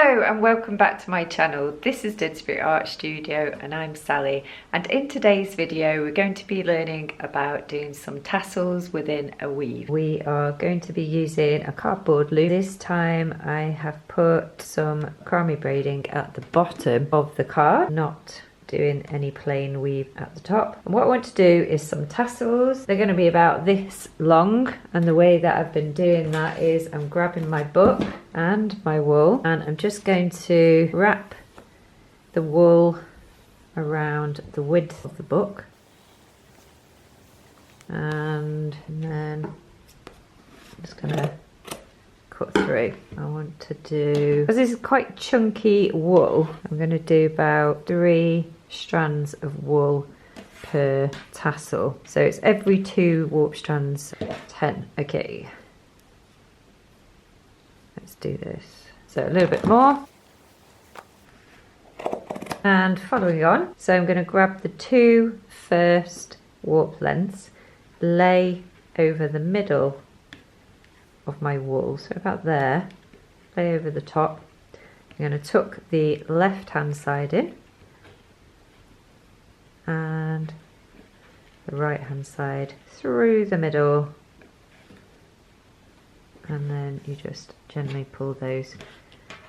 Hello and welcome back to my channel. This is Didsbury Art Studio and I'm Sally, and in today's video we're going to be learning about doing some tassels within a weave. We are going to be using a cardboard loop. This time I have put some macrame braiding at the bottom of the card, not doing any plain weave at the top. And what I want to do is some tassels. They're going to be about this long, and the way that I've been doing that is I'm grabbing my book and my wool and I'm just going to wrap the wool around the width of the book, and then I'm just going to cut through. I want to do, because this is quite chunky wool, I'm going to do about 3 strands of wool per tassel, so it's every 2 warp strands, 10. Okay, let's do this. So a little bit more, and following on, so I'm going to grab the 2 first warp lengths, lay over the middle of my wool, so about there, lay over the top. I'm going to tuck the left hand side in and the right hand side through the middle, and then you just gently pull those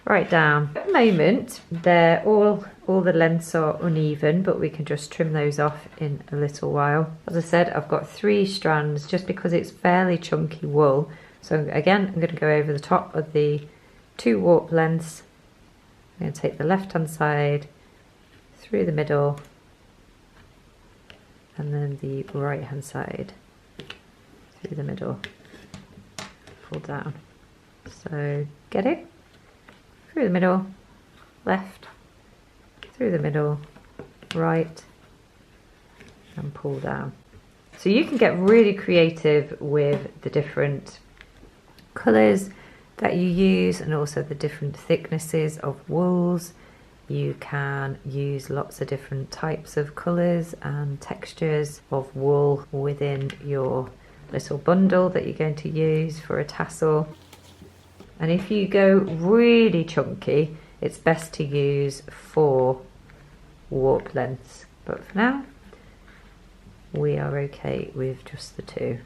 right down. At the moment they're all the lengths are uneven, but we can just trim those off in a little while. As I said, I've got 3 strands just because it's fairly chunky wool. So again, I'm going to go over the top of the 2 warp lengths. I'm going to take the left hand side through the middle, and then the right hand side through the middle, pull down. So get it? Through the middle, left, through the middle, right, and pull down. So you can get really creative with the different colours that you use, and also the different thicknesses of wools. You can use lots of different types of colours and textures of wool within your little bundle that you're going to use for a tassel. And if you go really chunky, it's best to use 4 warp lengths, but for now we are okay with just the 2.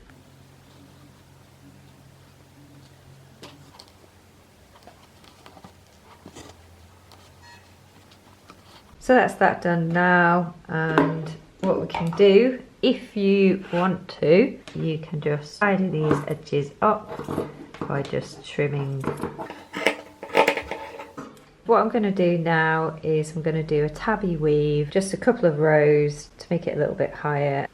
So that's that done now, and what we can do, if you want to, you can just tidy these edges up by just trimming. What I'm going to do now is I'm going to do a tabby weave, just a couple of rows to make it a little bit higher.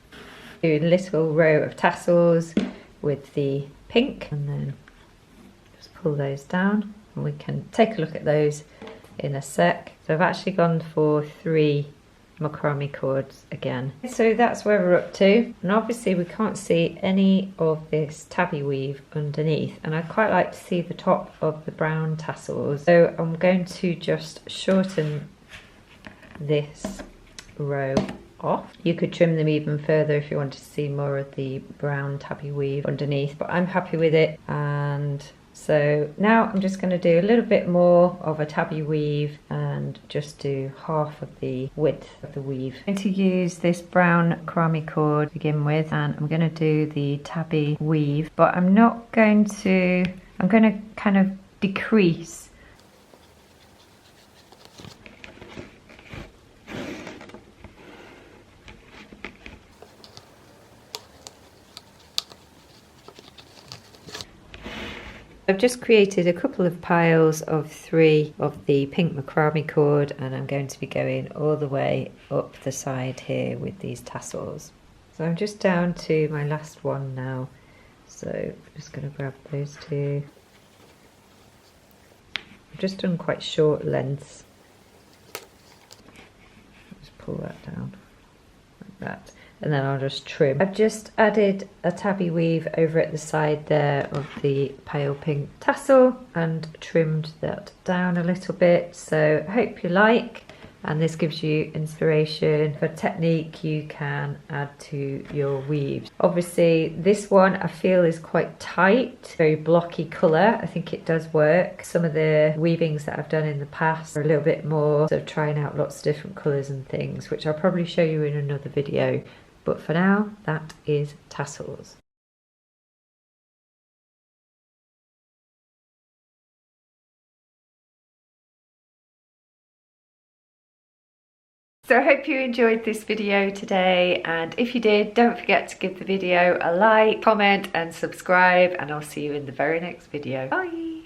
Do a little row of tassels with the pink, and then just pull those down, and we can take a look at those in a sec. So I've actually gone for 3 macrame cords again. So that's where we're up to, and obviously we can't see any of this tabby weave underneath, and I quite like to see the top of the brown tassels, so I'm going to just shorten this row off. You could trim them even further if you wanted to see more of the brown tabby weave underneath, but I'm happy with it. And so now I'm just going to do a little bit more of a tabby weave and just do half of the width of the weave. I'm going to use this brown macrame cord to begin with, and I'm going to do the tabby weave, but I'm going to kind of decrease. I've just created a couple of piles of 3 of the pink macrame cord, and I'm going to be going all the way up the side here with these tassels. So I'm just down to my last one now, so I'm just going to grab those 2. I've just done quite short lengths. Just pull that down like that, and then I'll just trim. I've just added a tabby weave over at the side there of the pale pink tassel and trimmed that down a little bit, so I hope you like. and this gives you inspiration for technique you can add to your weaves. Obviously this one I feel is quite tight, very blocky colour. I think it does work. Some of the weavings that I've done in the past are a little bit more sort of trying out lots of different colours and things, which I'll probably show you in another video, but for now that is Tassels. So I hope you enjoyed this video today, and if you did, don't forget to give the video a like, comment and subscribe, and I'll see you in the very next video. Bye!